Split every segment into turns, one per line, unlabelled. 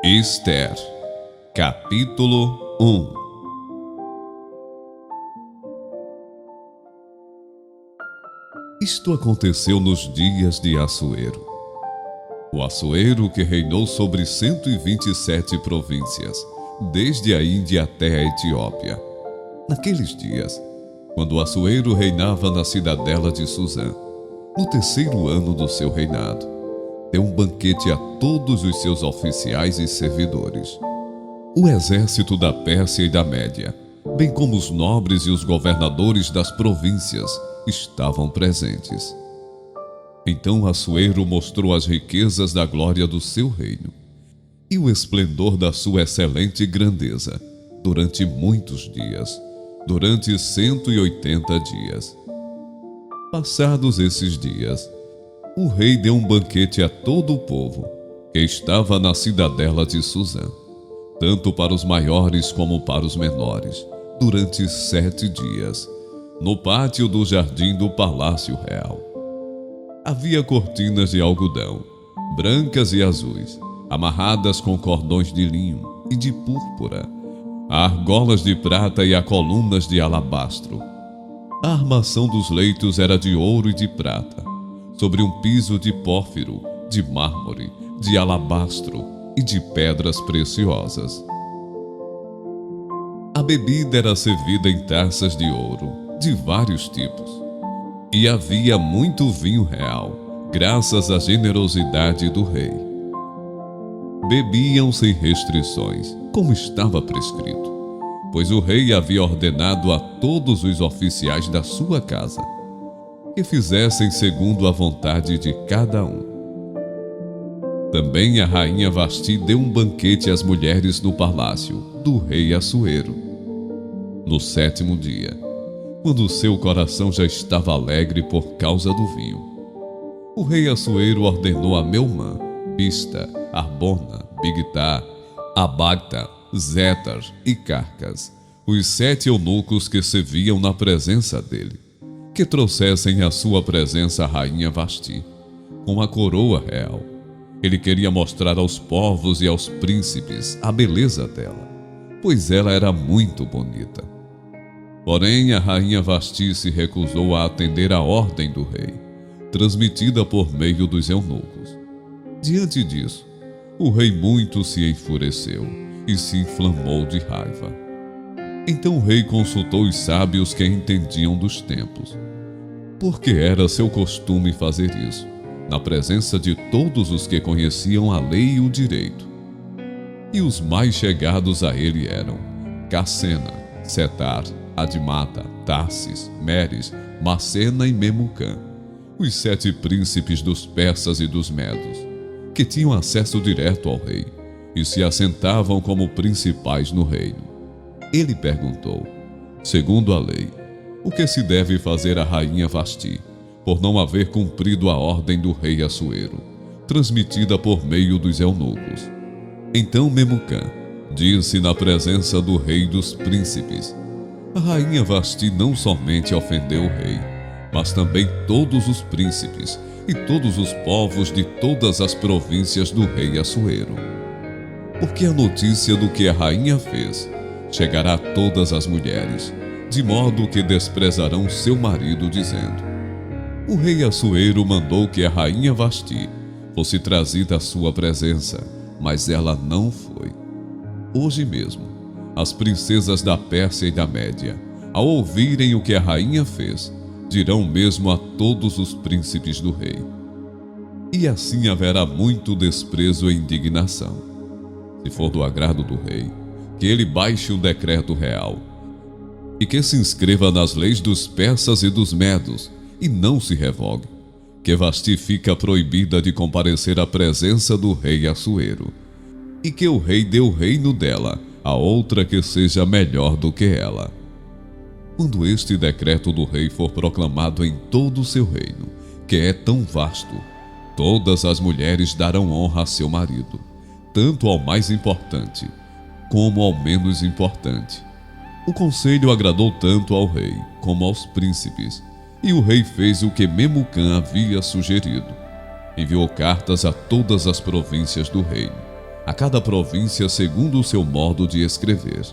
Ester, capítulo 1. Isto aconteceu nos dias de Assuero. O Assuero que reinou sobre 127 províncias, desde a Índia até a Etiópia. Naqueles dias, quando Assuero reinava na cidadela de Susã, no terceiro ano do seu reinado, deu um banquete a todos os seus oficiais e servidores. O exército da Pérsia e da Média, bem como os nobres e os governadores das províncias, estavam presentes. Então Assuero mostrou as riquezas da glória do seu reino e o esplendor da sua excelente grandeza durante muitos dias, durante 180 dias. Passados esses dias, o rei deu um banquete a todo o povo que estava na cidadela de Susã, tanto para os maiores como para os menores, durante 7 dias, no pátio do jardim do Palácio Real. Havia cortinas de algodão, brancas e azuis, amarradas com cordões de linho e de púrpura, a argolas de prata e a colunas de alabastro. A armação dos leitos era de ouro e de prata, sobre um piso de pórfiro, de mármore, de alabastro e de pedras preciosas. A bebida era servida em taças de ouro, de vários tipos, e havia muito vinho real, graças à generosidade do rei. Bebiam sem restrições, como estava prescrito, pois o rei havia ordenado a todos os oficiais da sua casa que fizessem segundo a vontade de cada um. Também a rainha Vasti deu um banquete às mulheres no palácio do rei Assuero. No 7º dia, quando seu coração já estava alegre por causa do vinho, o rei Assuero ordenou a Meumã, Bista, Arbona, Bigtá, Abagta, Zetar e Carcas, os 7 eunucos que serviam na presença dele, que trouxessem à sua presença a rainha Vasti, com a coroa real. Ele queria mostrar aos povos e aos príncipes a beleza dela, pois ela era muito bonita. Porém, a rainha Vasti se recusou a atender à ordem do rei, transmitida por meio dos eunucos. Diante disso, o rei muito se enfureceu e se inflamou de raiva. Então o rei consultou os sábios que entendiam dos tempos, porque era seu costume fazer isso, na presença de todos os que conheciam a lei e o direito. E os mais chegados a ele eram Cassena, Setar, Admata, Tarsis, Meres, Macena e Memucã, os 7 príncipes dos persas e dos medos, que tinham acesso direto ao rei e se assentavam como principais no reino. Ele perguntou, segundo a lei, o que se deve fazer à rainha Vasti, por não haver cumprido a ordem do rei Assuero, transmitida por meio dos eunucos. Então Memucã disse na presença do rei dos príncipes: a rainha Vasti não somente ofendeu o rei, mas também todos os príncipes e todos os povos de todas as províncias do rei Assuero. Porque a notícia do que a rainha fez chegará a todas as mulheres, de modo que desprezarão seu marido, dizendo: o rei Assuero mandou que a rainha Vasti fosse trazida à sua presença, mas ela não foi. Hoje mesmo, as princesas da Pérsia e da Média, ao ouvirem o que a rainha fez, dirão o mesmo a todos os príncipes do rei. E assim haverá muito desprezo e indignação. Se for do agrado do rei, que ele baixe um decreto real e que se inscreva nas leis dos persas e dos medos e não se revogue, que Vasti fica proibida de comparecer à presença do rei Assuero, e que o rei dê o reino dela a outra que seja melhor do que ela. Quando este decreto do rei for proclamado em todo o seu reino, que é tão vasto, Todas as mulheres darão honra a seu marido, tanto ao mais importante como ao menos importante. O conselho agradou tanto ao rei como aos príncipes, e o rei fez o que Memucã havia sugerido. Enviou cartas a todas as províncias do reino, a cada província segundo o seu modo de escrever,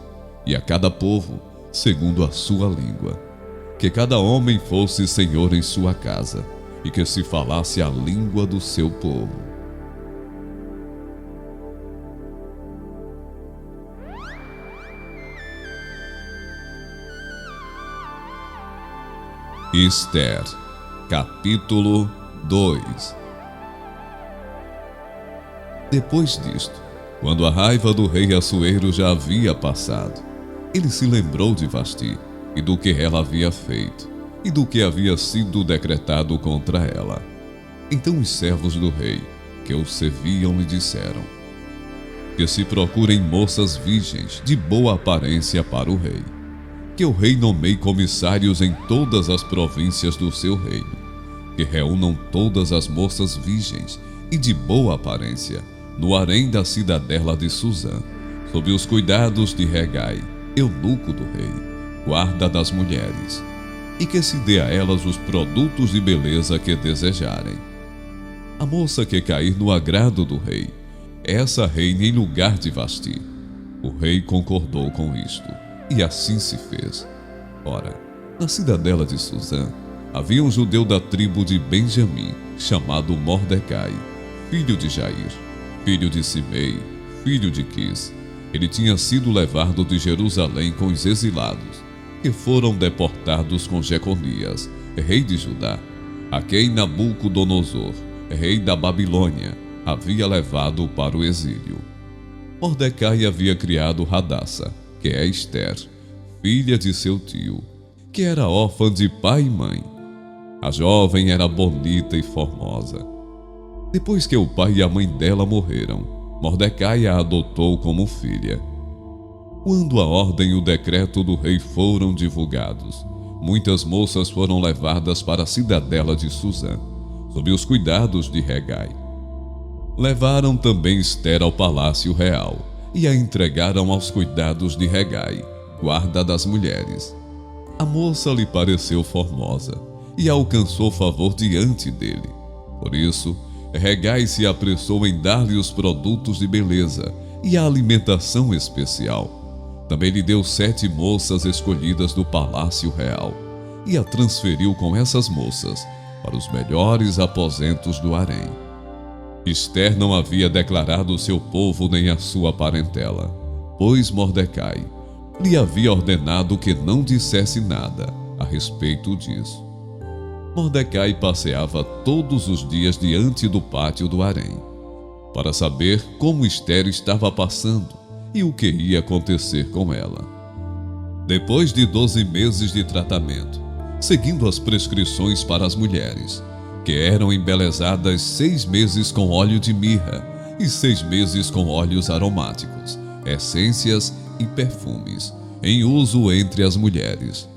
e a cada povo segundo a sua língua. Que cada homem fosse senhor em sua casa, e que se falasse a língua do seu povo. Ester, capítulo 2. Depois disto, quando a raiva do rei Assuero já havia passado, ele se lembrou de Vasti e do que ela havia feito, e do que havia sido decretado contra ela. Então os servos do rei, que o serviam, lhe disseram que se procurem moças virgens de boa aparência para o rei, que o rei nomeie comissários em todas as províncias do seu reino, que reúnam todas as moças virgens e de boa aparência no harém da cidadela de Susã, sob os cuidados de Hegai, eunuco do rei, guarda das mulheres, e que se dê a elas os produtos de beleza que desejarem. A moça que cair no agrado do rei, essa reine em lugar de Vasti. O rei concordou com isto, e assim se fez. Ora, na cidadela de Susã, havia um judeu da tribo de Benjamim, chamado Mordecai, filho de Jair, filho de Simei, filho de Quis. Ele tinha sido levado de Jerusalém com os exilados, que foram deportados com Jeconias, rei de Judá, a quem Nabucodonosor, rei da Babilônia, havia levado para o exílio. Mordecai havia criado Hadassa, que é Ester, filha de seu tio, que era órfã de pai e mãe. A jovem era bonita e formosa. Depois que o pai e a mãe dela morreram, Mordecai a adotou como filha. Quando a ordem e o decreto do rei foram divulgados, muitas moças foram levadas para a cidadela de Susã, sob os cuidados de Hegai. Levaram também Ester ao palácio real e a entregaram aos cuidados de Hegai, guarda das mulheres. A moça lhe pareceu formosa e alcançou favor diante dele. Por isso, Hegai se apressou em dar-lhe os produtos de beleza e a alimentação especial. Também lhe deu 7 moças escolhidas do palácio real e a transferiu com essas moças para os melhores aposentos do harém. Ester não havia declarado o seu povo nem a sua parentela, pois Mordecai lhe havia ordenado que não dissesse nada a respeito disso. Mordecai passeava todos os dias diante do pátio do harém, para saber como Ester estava passando e o que ia acontecer com ela. Depois de 12 meses de tratamento, seguindo as prescrições para as mulheres, que eram embelezadas 6 meses com óleo de mirra e 6 meses com óleos aromáticos, essências e perfumes, em uso entre as mulheres.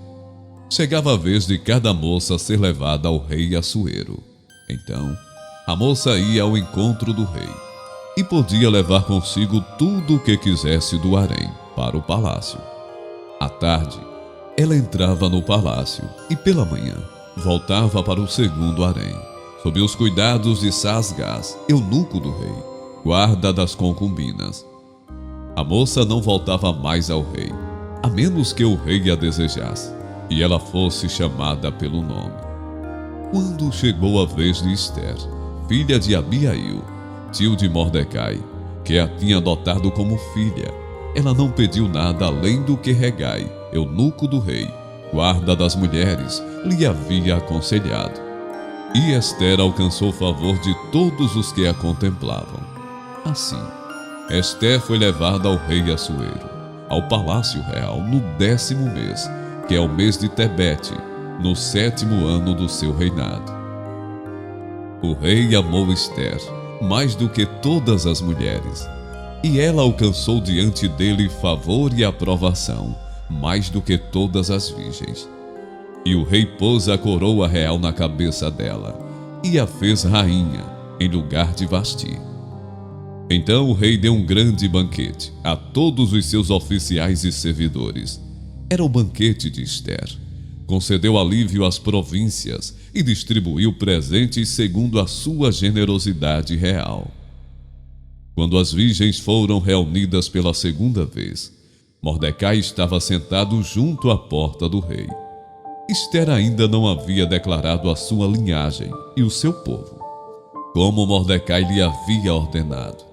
Chegava a vez de cada moça ser levada ao rei Assuero. Então, a moça ia ao encontro do rei e podia levar consigo tudo o que quisesse do harém para o palácio. À tarde, ela entrava no palácio e pela manhã voltava para o segundo harém, sob os cuidados de Sasgás, eunuco do rei, guarda das concubinas. A moça não voltava mais ao rei, a menos que o rei a desejasse, e ela fosse chamada pelo nome. Quando chegou a vez de Ester, filha de Abiail, tio de Mordecai, que a tinha adotado como filha, ela não pediu nada além do que Hegai, eunuco do rei, guarda das mulheres, lhe havia aconselhado. E Ester alcançou o favor de todos os que a contemplavam. Assim, Ester foi levada ao rei Assuero, ao palácio real, no 10º mês, que é o mês de Tebete, no 7º ano do seu reinado. O rei amou Ester mais do que todas as mulheres, e ela alcançou diante dele favor e aprovação, mais do que todas as virgens. E o rei pôs a coroa real na cabeça dela, e a fez rainha, em lugar de Vasti. Então o rei deu um grande banquete a todos os seus oficiais e servidores. Era o banquete de Ester. Concedeu alívio às províncias e distribuiu presentes segundo a sua generosidade real. Quando as virgens foram reunidas pela segunda vez, Mordecai estava sentado junto à porta do rei. Ester ainda não havia declarado a sua linhagem e o seu povo, como Mordecai lhe havia ordenado.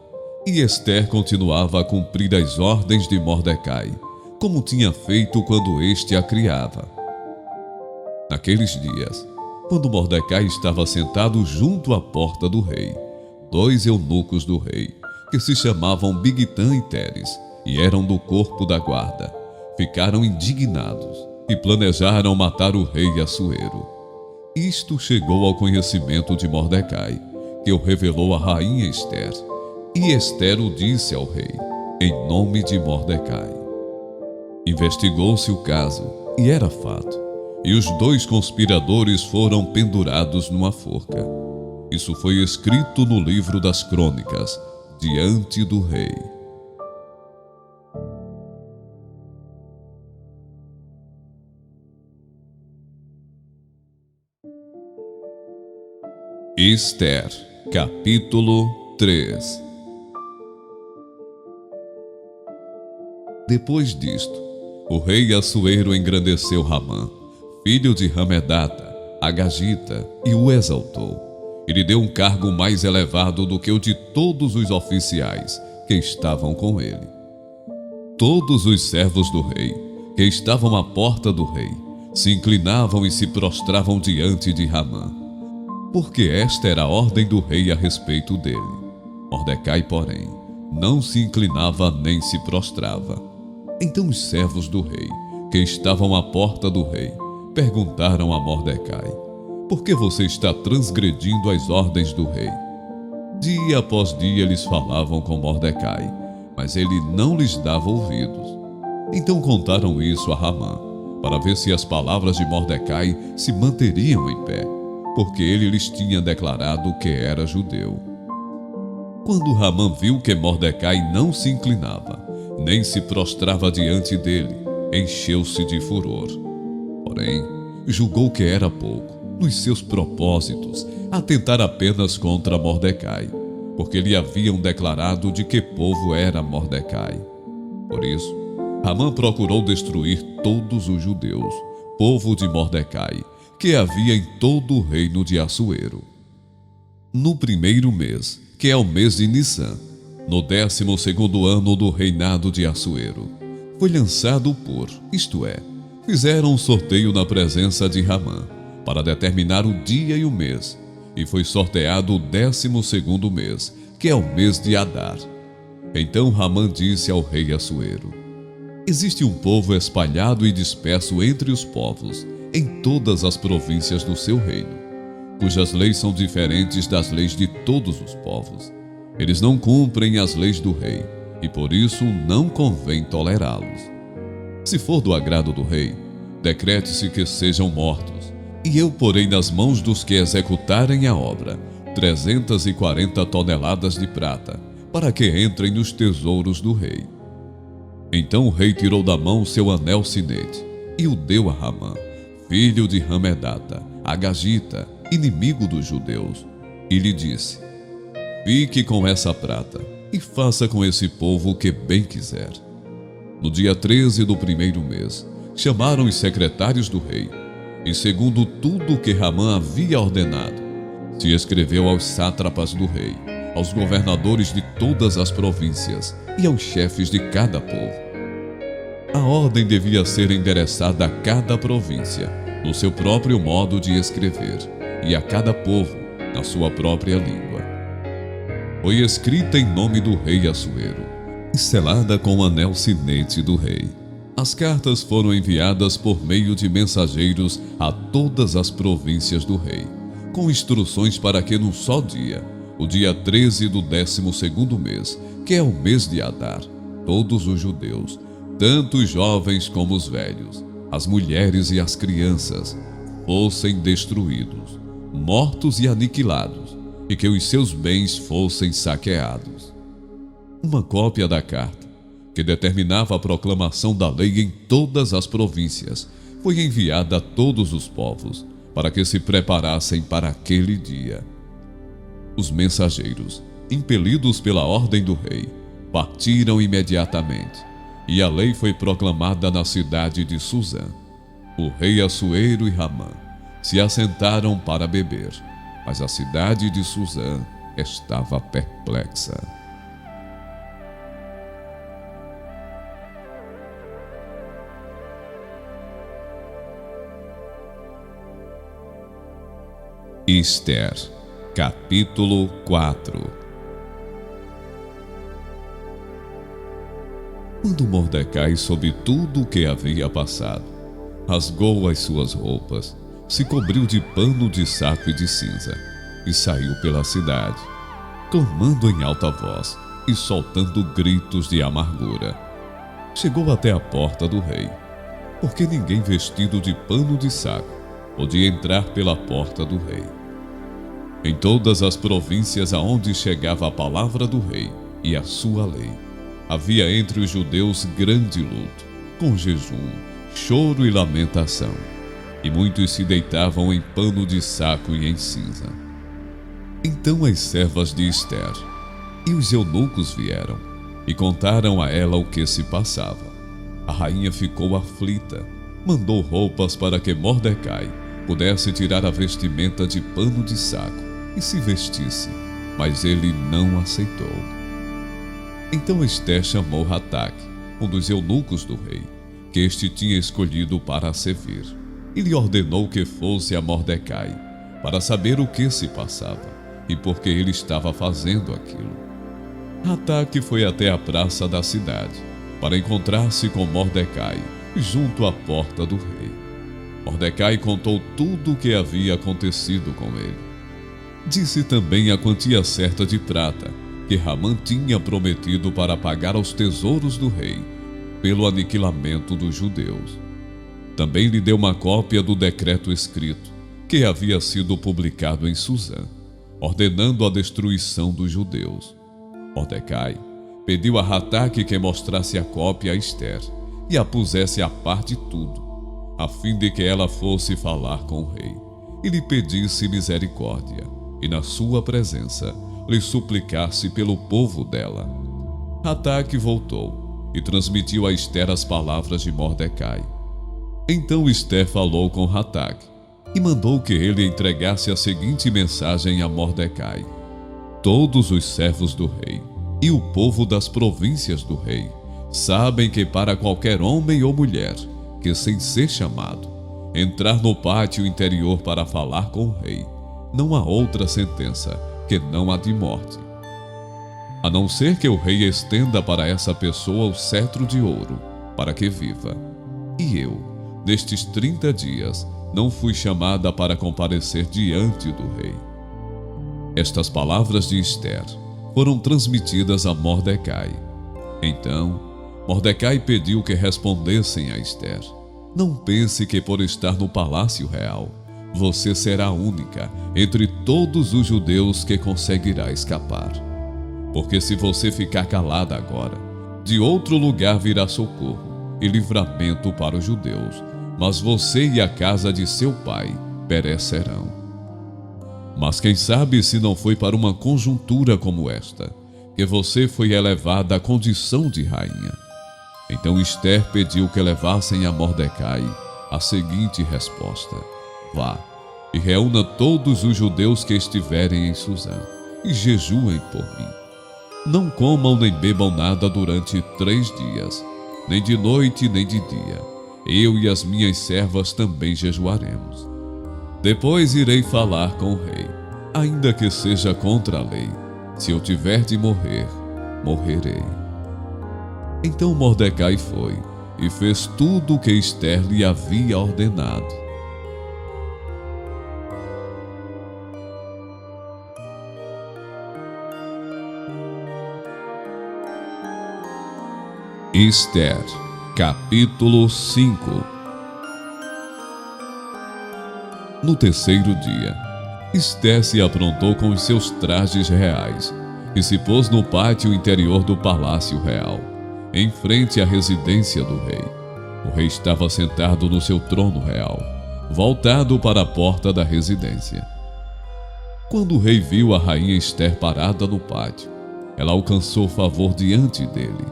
E Ester continuava a cumprir as ordens de Mordecai, como tinha feito quando este a criava. Naqueles dias, quando Mordecai estava sentado junto à porta do rei, 2 eunucos do rei, que se chamavam Bigtã e Teres, e eram do corpo da guarda, ficaram indignados e planejaram matar o rei Assuero. Isto chegou ao conhecimento de Mordecai, que o revelou à rainha Ester, e Ester o disse ao rei, em nome de Mordecai. Investigou-se o caso, e era fato, e os 2 conspiradores foram pendurados numa forca. Isso foi escrito no livro das crônicas, diante do rei. Ester, capítulo 3. Depois disto, o rei Assuero engrandeceu Ramã, filho de Hamedata, Agagita, e o exaltou. E lhe deu um cargo mais elevado do que o de todos os oficiais que estavam com ele. Todos os servos do rei, que estavam à porta do rei, se inclinavam e se prostravam diante de Ramã, porque esta era a ordem do rei a respeito dele. Mordecai, porém, não se inclinava nem se prostrava. Então os servos do rei, que estavam à porta do rei, perguntaram a Mordecai: por que você está transgredindo as ordens do rei? Dia após dia eles falavam com Mordecai, mas ele não lhes dava ouvidos. Então contaram isso a Ramã, para ver se as palavras de Mordecai se manteriam em pé, porque ele lhes tinha declarado que era judeu. Quando Ramã viu que Mordecai não se inclinava, nem se prostrava diante dele, encheu-se de furor. Porém, julgou que era pouco, nos seus propósitos, atentar apenas contra Mordecai, porque lhe haviam declarado de que povo era Mordecai. Por isso, Ramã procurou destruir todos os judeus, povo de Mordecai, que havia em todo o reino de Assuero. No primeiro mês, que é o mês de Nissan, no 12º ano do reinado de Assuero, foi lançado o pur, isto é, fizeram um sorteio na presença de Ramã, para determinar o dia e o mês, e foi sorteado o 12º mês, que é o mês de Adar. Então Ramã disse ao rei Assuero: existe um povo espalhado e disperso entre os povos, em todas as províncias do seu reino, cujas leis são diferentes das leis de todos os povos. Eles não cumprem as leis do rei, e por isso não convém tolerá-los. Se for do agrado do rei, decrete-se que sejam mortos, e eu porei nas mãos dos que executarem a obra 340 toneladas de prata, para que entrem nos tesouros do rei. Então o rei tirou da mão seu anel sinete, e o deu a Ramã, filho de Hamedata, Agagita, inimigo dos judeus, e lhe disse: fique com essa prata, e faça com esse povo o que bem quiser. No dia 13 do primeiro mês, chamaram os secretários do rei, e segundo tudo o que Ramã havia ordenado, se escreveu aos sátrapas do rei, aos governadores de todas as províncias e aos chefes de cada povo. A ordem devia ser endereçada a cada província, no seu próprio modo de escrever, e a cada povo, na sua própria língua. Foi escrita em nome do rei Assuero, e selada com o anel sinete do rei. As cartas foram enviadas por meio de mensageiros a todas as províncias do rei, com instruções para que num só dia, o dia 13 do 12º mês, que é o mês de Adar, todos os judeus, tanto os jovens como os velhos, as mulheres e as crianças, fossem destruídos, mortos e aniquilados, e que os seus bens fossem saqueados. Uma cópia da carta, que determinava a proclamação da lei em todas as províncias, foi enviada a todos os povos, para que se preparassem para aquele dia. Os mensageiros, impelidos pela ordem do rei, partiram imediatamente, e a lei foi proclamada na cidade de Suzã. O rei Assuero e Ramã se assentaram para beber, mas a cidade de Suzã estava perplexa. Ester, capítulo 4. Quando Mordecai soube tudo o que havia passado, rasgou as suas roupas, se cobriu de pano de saco e de cinza, e saiu pela cidade, clamando em alta voz e soltando gritos de amargura. Chegou até a porta do rei, porque ninguém vestido de pano de saco podia entrar pela porta do rei. Em todas as províncias aonde chegava a palavra do rei e a sua lei, havia entre os judeus grande luto, com jejum, choro e lamentação, e muitos se deitavam em pano de saco e em cinza. Então as servas de Ester e os eunucos vieram e contaram a ela o que se passava. A rainha ficou aflita, mandou roupas para que Mordecai pudesse tirar a vestimenta de pano de saco e se vestisse, mas ele não aceitou. Então Ester chamou Hataque, um dos eunucos do rei, que este tinha escolhido para a servir, e lhe ordenou que fosse a Mordecai, para saber o que se passava e por que ele estava fazendo aquilo. Hataque foi até a praça da cidade, para encontrar-se com Mordecai, junto à porta do rei. Mordecai contou tudo o que havia acontecido com ele. Disse também a quantia certa de prata que Ramã tinha prometido para pagar aos tesouros do rei pelo aniquilamento dos judeus. Também lhe deu uma cópia do decreto escrito que havia sido publicado em Suzã, ordenando a destruição dos judeus. Mordecai pediu a Hataque que mostrasse a cópia a Ester e a pusesse a par de tudo, a fim de que ela fosse falar com o rei e lhe pedisse misericórdia, e na sua presença lhe suplicasse pelo povo dela. Hataque voltou e transmitiu a Ester as palavras de Mordecai. Então Ester falou com Hataque e mandou que ele entregasse a seguinte mensagem a Mordecai: todos os servos do rei e o povo das províncias do rei sabem que para qualquer homem ou mulher que, sem ser chamado, entrar no pátio interior para falar com o rei, não há outra sentença que não a de morte, a não ser que o rei estenda para essa pessoa o cetro de ouro, para que viva. E eu, nestes 30 dias, não fui chamada para comparecer diante do rei. Estas palavras de Ester foram transmitidas a Mordecai. Então, Mordecai pediu que respondessem a Ester: não pense que por estar no palácio real, você será a única entre todos os judeus que conseguirá escapar. Porque se você ficar calada agora, de outro lugar virá socorro e livramento para os judeus, mas você e a casa de seu pai perecerão. Mas quem sabe se não foi para uma conjuntura como esta, que você foi elevada à condição de rainha. Então Ester pediu que levassem a Mordecai a seguinte resposta: vá e reúna todos os judeus que estiverem em Suzã, e jejuem por mim. Não comam nem bebam nada durante 3 dias, nem de noite nem de dia. Eu e as minhas servas também jejuaremos. Depois irei falar com o rei, ainda que seja contra a lei. Se eu tiver de morrer, morrerei. Então Mordecai foi e fez tudo o que Ester lhe havia ordenado. Ester, capítulo 5. No terceiro dia, Esther se aprontou com os seus trajes reais e se pôs no pátio interior do palácio real, em frente à residência do rei. O rei estava sentado no seu trono real, voltado para a porta da residência. Quando o rei viu a rainha Esther parada no pátio, ela alcançou favor diante dele.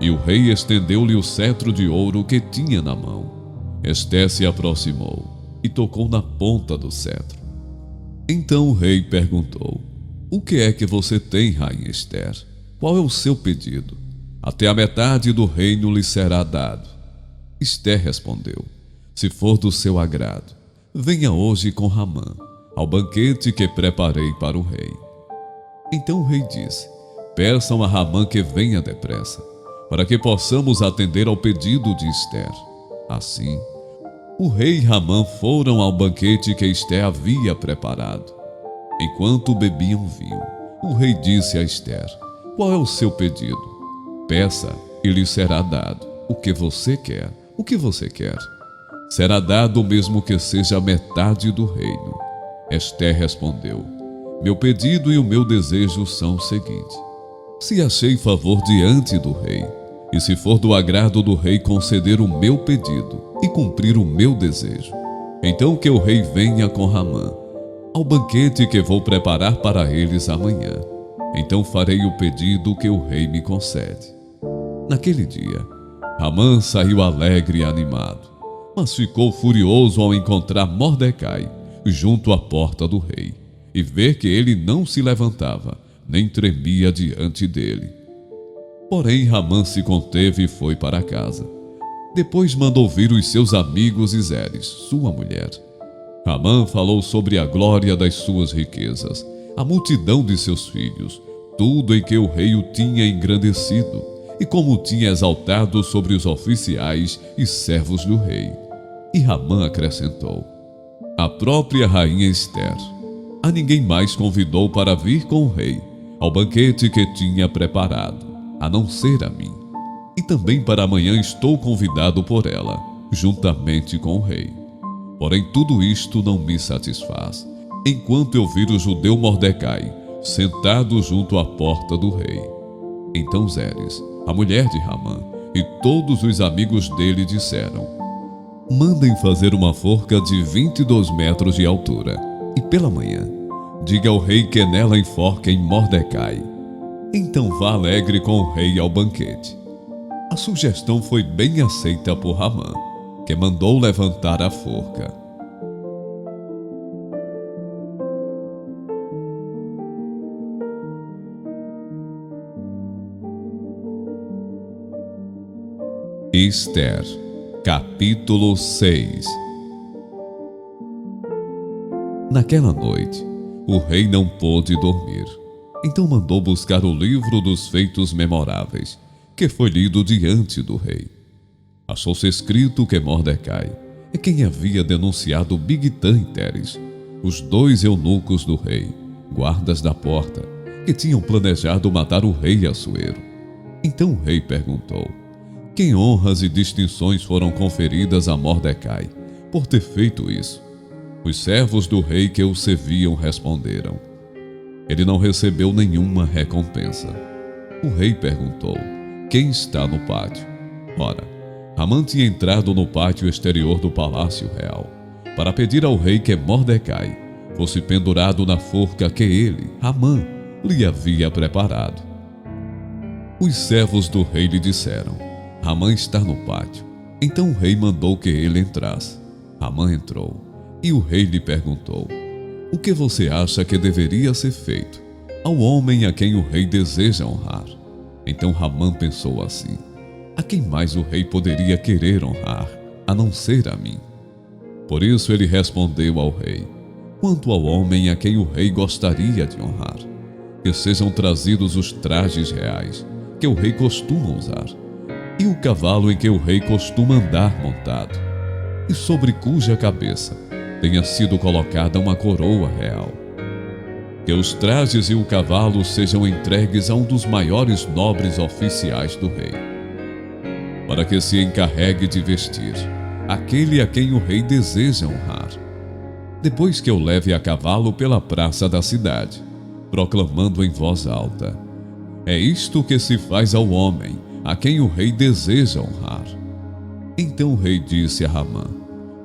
E o rei estendeu-lhe o cetro de ouro que tinha na mão. Esther se aproximou e tocou na ponta do cetro. Então o rei perguntou: "O que é que você tem, rainha Esther? Qual é o seu pedido? Até a metade do reino lhe será dado." Esther respondeu: "Se for do seu agrado, venha hoje com Hamã, ao banquete que preparei para o rei." Então o rei disse: "Peçam a Hamã que venha depressa, para que possamos atender ao pedido de Esther." Assim, o rei e Hamã foram ao banquete que Esther havia preparado. Enquanto bebiam vinho, o rei disse a Esther: "Qual é o seu pedido? Peça e lhe será dado. O que você quer? O que você quer? Será dado mesmo que seja a metade do reino." Esther respondeu: "Meu pedido e o meu desejo são o seguinte: se achei favor diante do rei, e se for do agrado do rei conceder o meu pedido e cumprir o meu desejo, então que o rei venha com Hamã, ao banquete que vou preparar para eles amanhã. Então farei o pedido que o rei me concede." Naquele dia, Hamã saiu alegre e animado, mas ficou furioso ao encontrar Mordecai junto à porta do rei e ver que ele não se levantava, nem tremia diante dele. Porém, Hamã se conteve e foi para casa. Depois mandou vir os seus amigos e Zeres, sua mulher. Hamã falou sobre a glória das suas riquezas, a multidão de seus filhos, tudo em que o rei o tinha engrandecido, e como o tinha exaltado sobre os oficiais e servos do rei. E Hamã acrescentou: a própria rainha Esther a ninguém mais convidou para vir com o rei ao banquete que tinha preparado, a não ser a mim. E também para amanhã estou convidado por ela, juntamente com o rei. Porém tudo isto não me satisfaz, enquanto eu vir o judeu Mordecai sentado junto à porta do rei. Então Zeres, a mulher de Hamã, e todos os amigos dele disseram: mandem fazer uma forca de 22 metros de altura, e pela manhã diga ao rei que nela enforquem Mordecai. Então vá alegre com o rei ao banquete. A sugestão foi bem aceita por Hamã, que mandou levantar a forca. Esther, capítulo 6. Naquela noite, o rei não pôde dormir. Então mandou buscar o livro dos feitos memoráveis, que foi lido diante do rei. Achou-se escrito que Mordecai é quem havia denunciado Bigtã e Teres, os dois eunucos do rei, guardas da porta, que tinham planejado matar o rei Assuero. Então o rei perguntou: que honras e distinções foram conferidas a Mordecai por ter feito isso? Os servos do rei que o serviam responderam: ele não recebeu nenhuma recompensa. O rei perguntou: quem está no pátio? Ora, Hamã tinha entrado no pátio exterior do palácio real para pedir ao rei que Mordecai fosse pendurado na forca que ele, Hamã, lhe havia preparado. Os servos do rei lhe disseram: Hamã está no pátio. Então o rei mandou que ele entrasse. Hamã entrou, e o rei lhe perguntou: o que você acha que deveria ser feito ao homem a quem o rei deseja honrar? Então Hamã pensou assim: a quem mais o rei poderia querer honrar, a não ser a mim? Por isso ele respondeu ao rei: quanto ao homem a quem o rei gostaria de honrar, que sejam trazidos os trajes reais que o rei costuma usar, e o cavalo em que o rei costuma andar montado, e sobre cuja cabeça tenha sido colocada uma coroa real. Que os trajes e o cavalo sejam entregues a um dos maiores nobres oficiais do rei, para que se encarregue de vestir aquele a quem o rei deseja honrar. depois que eu leve a cavalo pela praça da cidade, proclamando em voz alta: é isto que se faz ao homem a quem o rei deseja honrar. Então o rei disse a Ramã: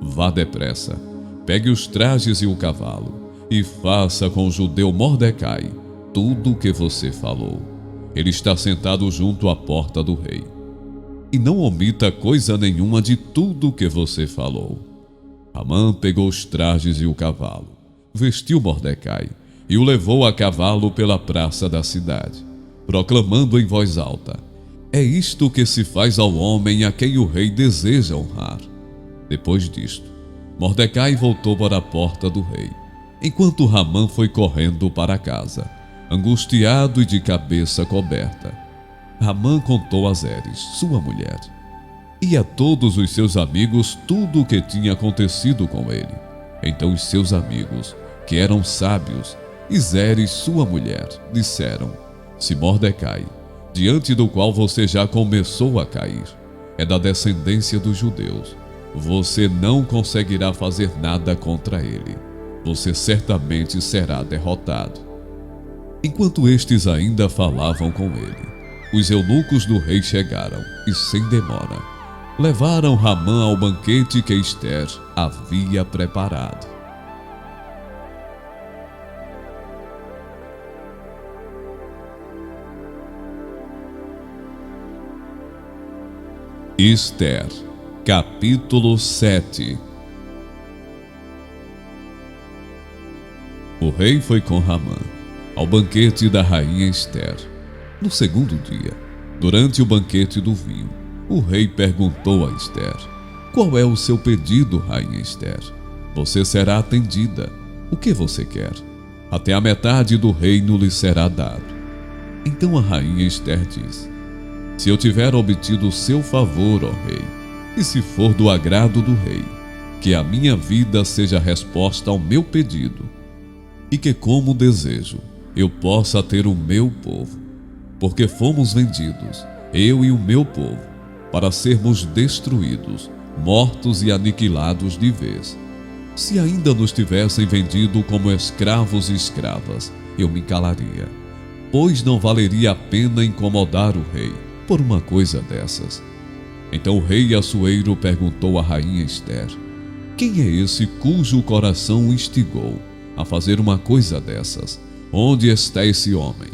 vá depressa, pegue os trajes e o cavalo, e faça com o judeu Mordecai tudo o que você falou. Ele está sentado junto à porta do rei. E não omita coisa nenhuma de tudo o que você falou. Ramã pegou os trajes e o cavalo, vestiu Mordecai e o levou a cavalo pela praça da cidade, proclamando em voz alta: é isto que se faz ao homem a quem o rei deseja honrar. Depois disto, Mordecai voltou para a porta do rei, enquanto Ramã foi correndo para casa, angustiado e de cabeça coberta. Ramã contou a Zeres, sua mulher, e a todos os seus amigos tudo o que tinha acontecido com ele. Então os seus amigos, que eram sábios, e Zeres, sua mulher, disseram: se Mordecai, diante do qual você já começou a cair, é da descendência dos judeus, você não conseguirá fazer nada contra ele. Você certamente será derrotado. Enquanto estes ainda falavam com ele, os eunucos do rei chegaram e, sem demora, levaram Ramã ao banquete que Ester havia preparado. Ester, capítulo 7. O rei foi com Ramã ao banquete da rainha Ester. No segundo dia, durante o banquete do vinho, o rei perguntou a Ester: qual é o seu pedido, rainha Ester? Você será atendida. O que você quer? Até a metade do reino lhe será dado. Então a rainha Ester disse: se eu tiver obtido o seu favor, ó rei, e se for do agrado do rei, que a minha vida seja resposta ao meu pedido, e que, como desejo, eu possa ter o meu povo, porque fomos vendidos, eu e o meu povo, para sermos destruídos, mortos e aniquilados de vez. Se ainda nos tivessem vendido como escravos e escravas, eu me calaria, pois não valeria a pena incomodar o rei por uma coisa dessas. Então o rei Assuero perguntou à rainha Ester: quem é esse cujo coração o instigou a fazer uma coisa dessas? Onde está esse homem?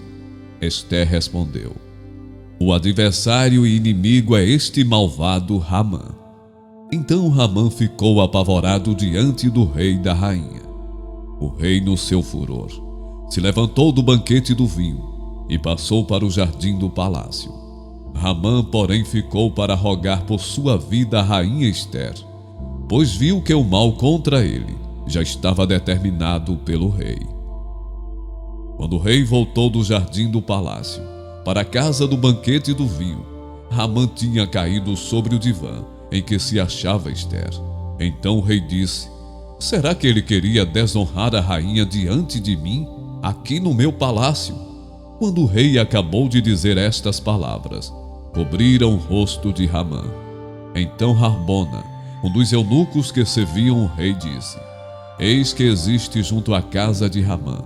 Ester respondeu: o adversário e inimigo é este malvado Ramã. Então Ramã ficou apavorado diante do rei e da rainha. O rei, no seu furor, se levantou do banquete do vinho e passou para o jardim do palácio. Ramã, porém, ficou para rogar por sua vida a rainha Ester, pois viu que o mal contra ele já estava determinado pelo rei. Quando o rei voltou do jardim do palácio para a casa do banquete do vinho, Ramã tinha caído sobre o divã em que se achava Ester. Então o rei disse: será que ele queria desonrar a rainha diante de mim, aqui no meu palácio? Quando o rei acabou de dizer estas palavras, cobriram o rosto de Ramã. Então Harbona, um dos eunucos que serviam o rei, disse: eis que existe junto à casa de Ramã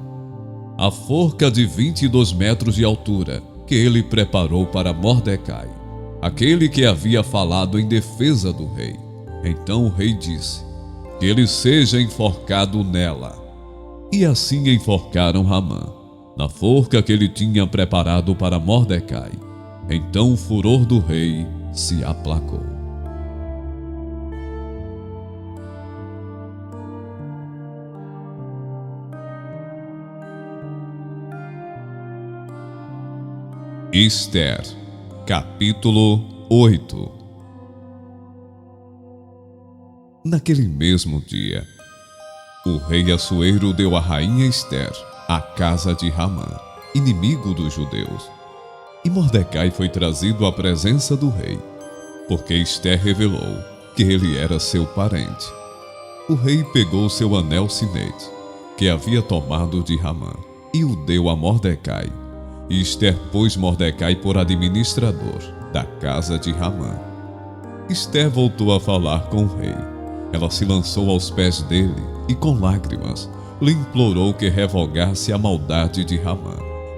a forca de 22 metros de altura que ele preparou para Mordecai, aquele que havia falado em defesa do rei. Então o rei disse: que ele seja enforcado nela. E assim enforcaram Ramã, na forca que ele tinha preparado para Mordecai. Então o furor do rei se aplacou. Ester, capítulo 8. Naquele mesmo dia, o rei Assuero deu à rainha Ester a casa de Ramã, inimigo dos judeus. E Mordecai foi trazido à presença do rei, porque Ester revelou que ele era seu parente. O rei pegou seu anel sinete, que havia tomado de Ramã, e o deu a Mordecai. E Ester pôs Mordecai por administrador da casa de Ramã. Ester voltou a falar com o rei, ela se lançou aos pés dele e, com lágrimas, lhe implorou que revogasse a maldade de Ramã,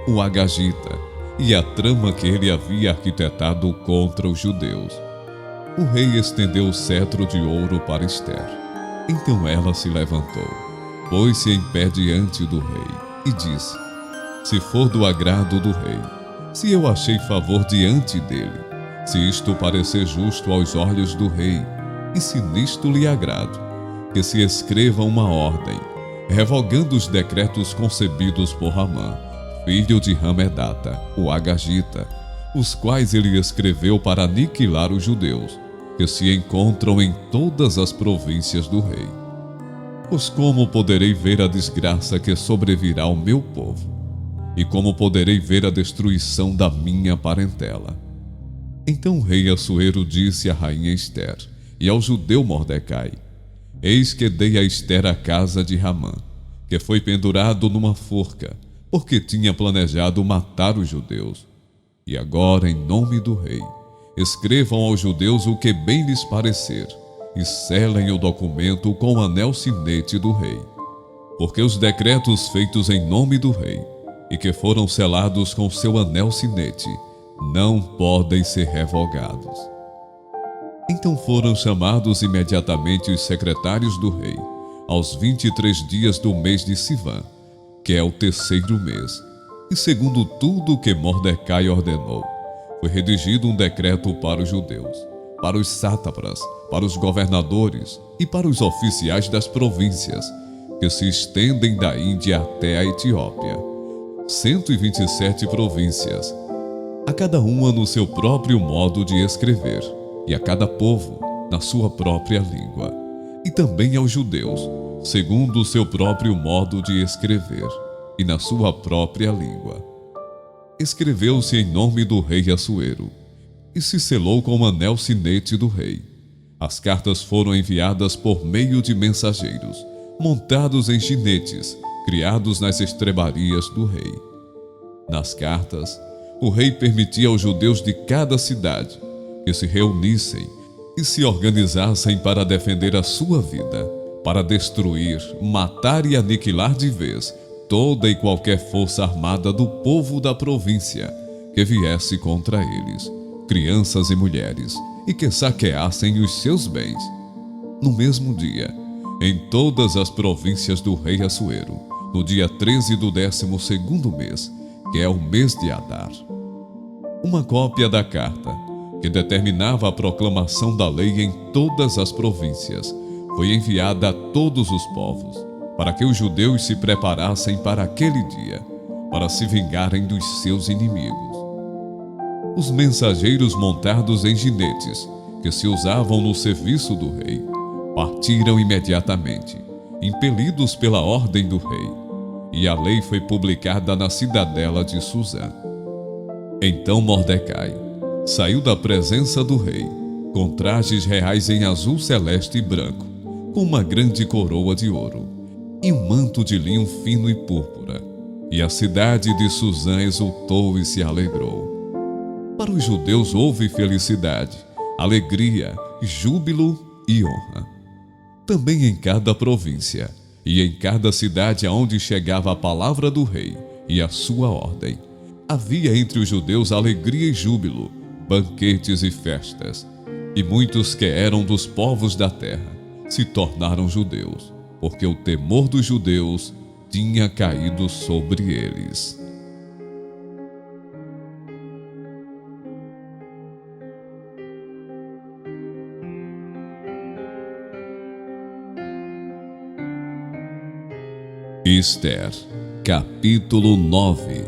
o Agagita, e a trama que ele havia arquitetado contra os judeus. O rei estendeu o cetro de ouro para Ester. Então ela se levantou, pôs-se em pé diante do rei e disse: se for do agrado do rei, se eu achei favor diante dele, se isto parecer justo aos olhos do rei, e se nisto lhe agrado, que se escreva uma ordem, revogando os decretos concebidos por Ramã, filho de Hamedata, o Agagita, os quais ele escreveu para aniquilar os judeus, que se encontram em todas as províncias do rei. Pois como poderei ver a desgraça que sobrevirá ao meu povo? E como poderei ver a destruição da minha parentela? Então o rei Assuero disse à rainha Ester e ao judeu Mordecai: eis que dei a Ester a casa de Ramã, que foi pendurado numa forca, porque tinha planejado matar os judeus. E agora, em nome do rei, escrevam aos judeus o que bem lhes parecer, e selem o documento com o anel sinete do rei. Porque os decretos feitos em nome do rei, e que foram selados com seu anel sinete, não podem ser revogados. Então foram chamados imediatamente os secretários do rei, aos 23 dias do mês de Sivan, que é o terceiro mês, e segundo tudo o que Mordecai ordenou, foi redigido um decreto para os judeus, para os sátrapas, para os governadores e para os oficiais das províncias, que se estendem da Índia até a Etiópia, 127 províncias, a cada uma no seu próprio modo de escrever, e a cada povo na sua própria língua, e também aos judeus, segundo o seu próprio modo de escrever, e na sua própria língua. Escreveu-se em nome do rei Assuero, e se selou com o anel sinete do rei. As cartas foram enviadas por meio de mensageiros, montados em jinetes, criados nas estrebarias do rei. Nas cartas, o rei permitia aos judeus de cada cidade que se reunissem e se organizassem para defender a sua vida, para destruir, matar e aniquilar de vez toda e qualquer força armada do povo da província que viesse contra eles, crianças e mulheres, e que saqueassem os seus bens. No mesmo dia, em todas as províncias do rei Assuero, no dia 13 do 12º mês, que é o mês de Adar. Uma cópia da carta, que determinava a proclamação da lei em todas as províncias, foi enviada a todos os povos, para que os judeus se preparassem para aquele dia, para se vingarem dos seus inimigos. Os mensageiros montados em jinetes, que se usavam no serviço do rei, partiram imediatamente, impelidos pela ordem do rei, e a lei foi publicada na cidadela de Susã. Então Mordecai saiu da presença do rei, com trajes reais em azul celeste e branco, com uma grande coroa de ouro, e um manto de linho fino e púrpura. E a cidade de Susã exultou e se alegrou. Para os judeus houve felicidade, alegria, júbilo e honra. Também em cada província e em cada cidade aonde chegava a palavra do rei e a sua ordem, havia entre os judeus alegria e júbilo, banquetes e festas. E muitos que eram dos povos da terra se tornaram judeus, porque o temor dos judeus tinha caído sobre eles. Ester, capítulo 9.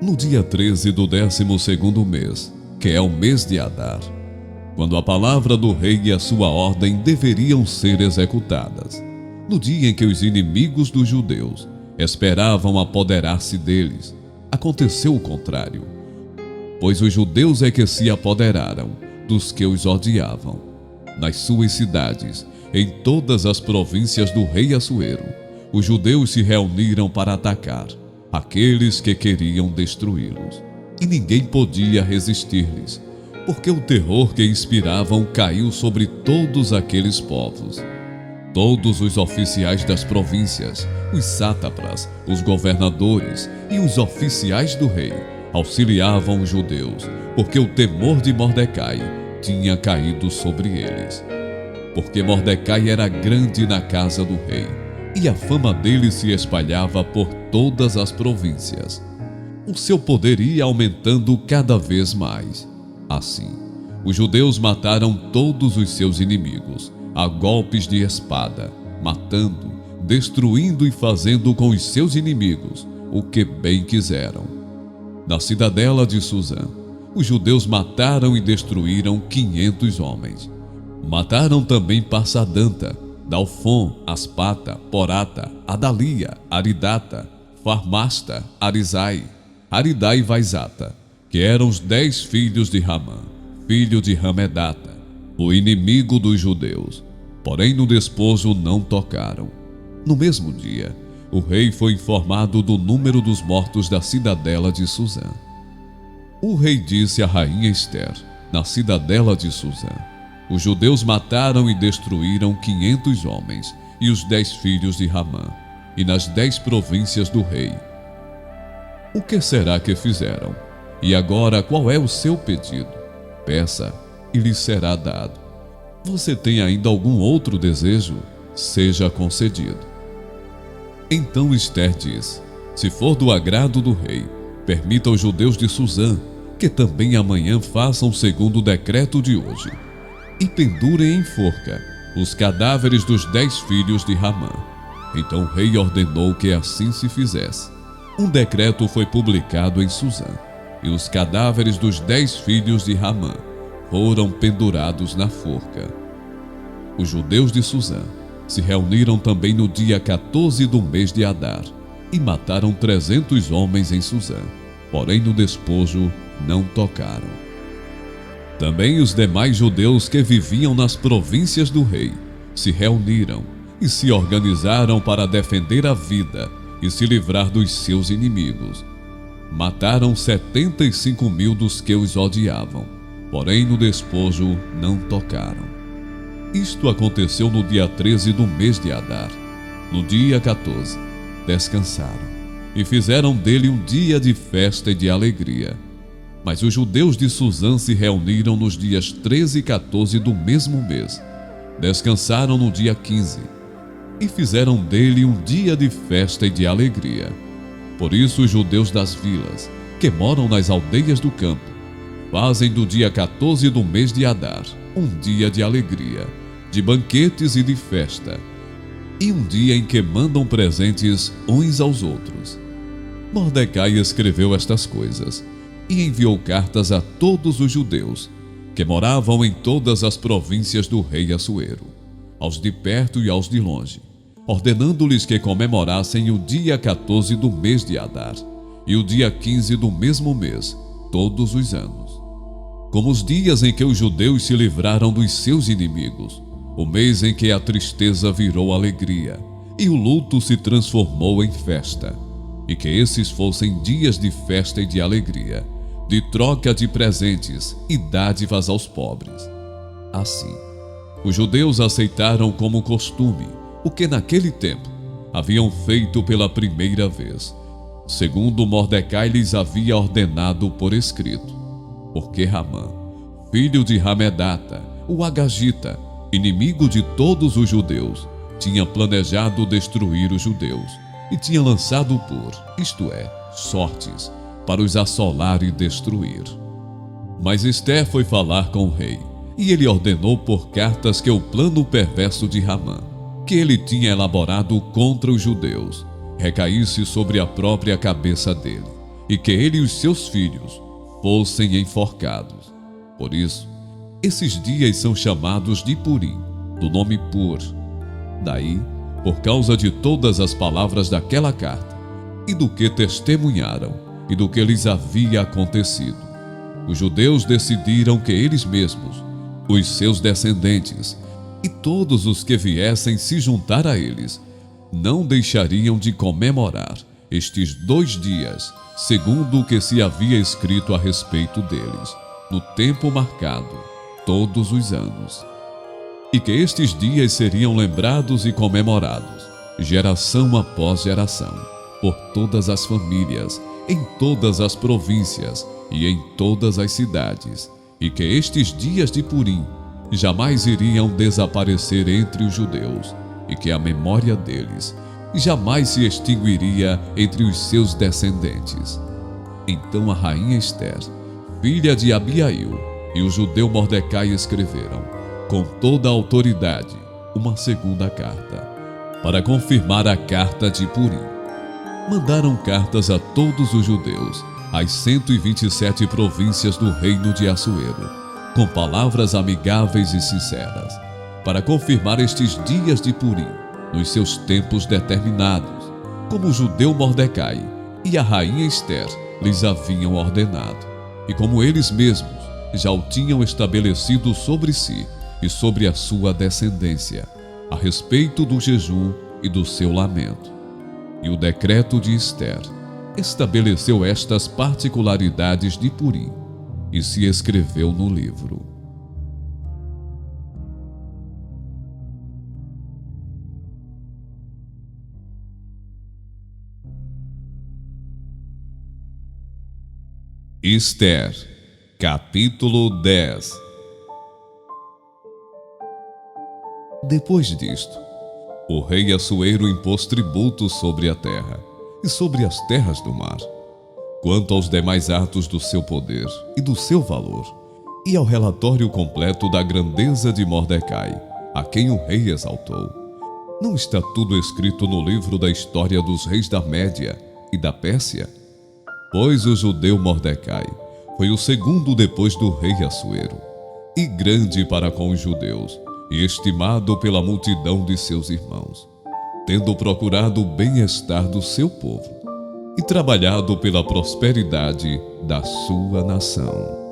No dia 13 do 12º mês, que é o mês de Adar, quando a palavra do rei e a sua ordem deveriam ser executadas, no dia em que os inimigos dos judeus esperavam apoderar-se deles, aconteceu o contrário, pois os judeus é que se apoderaram dos que os odiavam. Nas suas cidades, em todas as províncias do rei Assuero, os judeus se reuniram para atacar aqueles que queriam destruí-los, e ninguém podia resistir-lhes, porque o terror que inspiravam caiu sobre todos aqueles povos. Todos os oficiais das províncias, os sátrapas, os governadores e os oficiais do rei auxiliavam os judeus, porque o temor de Mordecai tinha caído sobre eles. Porque Mordecai era grande na casa do rei, e a fama dele se espalhava por todas as províncias. O seu poder ia aumentando cada vez mais. Assim, os judeus mataram todos os seus inimigos, a golpes de espada, matando, destruindo e fazendo com os seus inimigos o que bem quiseram. Na cidadela de Suzã, os judeus mataram e destruíram 500 homens. Mataram também Passadanta, Dalfon, Aspata, Porata, Adalia, Aridata, Farmasta, Arizai, Aridai e Vaizata, que eram os 10 filhos de Ramã, filho de Ramedata, o inimigo dos judeus. Porém no despojo não tocaram. No mesmo dia, o rei foi informado do número dos mortos da cidadela de Suzã. O rei disse à rainha Ester, na cidadela de Suzã: os judeus mataram e destruíram 500 homens e os 10 filhos de Ramã, e nas 10 províncias do rei. O que será que fizeram? E agora qual é o seu pedido? Peça e lhe será dado. Você tem ainda algum outro desejo? Seja concedido. Então Ester diz: se for do agrado do rei, permita aos judeus de Suzã que também amanhã façam segundo o decreto de hoje, e pendurem em forca os cadáveres dos 10 filhos de Ramã. Então o rei ordenou que assim se fizesse. Um decreto foi publicado em Suzã, e os cadáveres dos 10 filhos de Ramã foram pendurados na forca. Os judeus de Suzã se reuniram também no dia 14 do mês de Adar, e mataram 300 homens em Suzã, porém no despojo não tocaram. Também os demais judeus que viviam nas províncias do rei se reuniram e se organizaram para defender a vida e se livrar dos seus inimigos. Mataram 75 mil dos que os odiavam, porém no despojo não tocaram. Isto aconteceu no dia 13 do mês de Adar. No dia 14, descansaram e fizeram dele um dia de festa e de alegria. Mas os judeus de Suzã se reuniram nos dias 13 e 14 do mesmo mês. Descansaram no dia 15 e fizeram dele um dia de festa e de alegria. Por isso os judeus das vilas, que moram nas aldeias do campo, fazem do dia 14 do mês de Adar um dia de alegria, de banquetes e de festa, e um dia em que mandam presentes uns aos outros. Mordecai escreveu estas coisas e enviou cartas a todos os judeus que moravam em todas as províncias do rei Assuero, aos de perto e aos de longe, ordenando-lhes que comemorassem o dia 14 do mês de Adar e o dia 15 do mesmo mês, todos os anos, como os dias em que os judeus se livraram dos seus inimigos, o mês em que a tristeza virou alegria e o luto se transformou em festa, e que esses fossem dias de festa e de alegria, de troca de presentes e dádivas aos pobres. Assim, os judeus aceitaram como costume o que naquele tempo haviam feito pela primeira vez, segundo Mordecai lhes havia ordenado por escrito, porque Ramã, filho de Ramedata, o Agagita, inimigo de todos os judeus, tinha planejado destruir os judeus e tinha lançado isto é, sortes, para os assolar e destruir. Mas Ester foi falar com o rei, e ele ordenou por cartas que o plano perverso de Ramã, que ele tinha elaborado contra os judeus, recaísse sobre a própria cabeça dele, e que ele e os seus filhos fossem enforcados. Por isso, esses dias são chamados de Purim, do nome Pur. Daí, por causa de todas as palavras daquela carta, e do que testemunharam, e do que lhes havia acontecido, os judeus decidiram que eles mesmos, os seus descendentes, e todos os que viessem se juntar a eles, não deixariam de comemorar estes 2 dias, segundo o que se havia escrito a respeito deles, no tempo marcado, todos os anos, e que estes dias seriam lembrados e comemorados, geração após geração, por todas as famílias, em todas as províncias e em todas as cidades, e que estes dias de Purim jamais iriam desaparecer entre os judeus, e que a memória deles jamais se extinguiria entre os seus descendentes. Então a rainha Ester, filha de Abiail, e o judeu Mordecai escreveram, com toda a autoridade, uma segunda carta, para confirmar a carta de Purim. Mandaram cartas a todos os judeus, às 127 províncias do reino de Assuero, com palavras amigáveis e sinceras, para confirmar estes dias de Purim, nos seus tempos determinados, como o judeu Mordecai e a rainha Ester lhes haviam ordenado, e como eles mesmos já o tinham estabelecido sobre si e sobre a sua descendência, a respeito do jejum e do seu lamento. E o decreto de Ester estabeleceu estas particularidades de Purim e se escreveu no livro. Ester, capítulo 10. Depois disto, o rei Assuero impôs tributos sobre a terra e sobre as terras do mar, quanto aos demais atos do seu poder e do seu valor, e ao relatório completo da grandeza de Mordecai, a quem o rei exaltou. Não está tudo escrito no livro da história dos reis da Média e da Pérsia? Pois o judeu Mordecai foi o segundo depois do rei Assuero, e grande para com os judeus, e estimado pela multidão de seus irmãos, tendo procurado o bem-estar do seu povo, e trabalhado pela prosperidade da sua nação.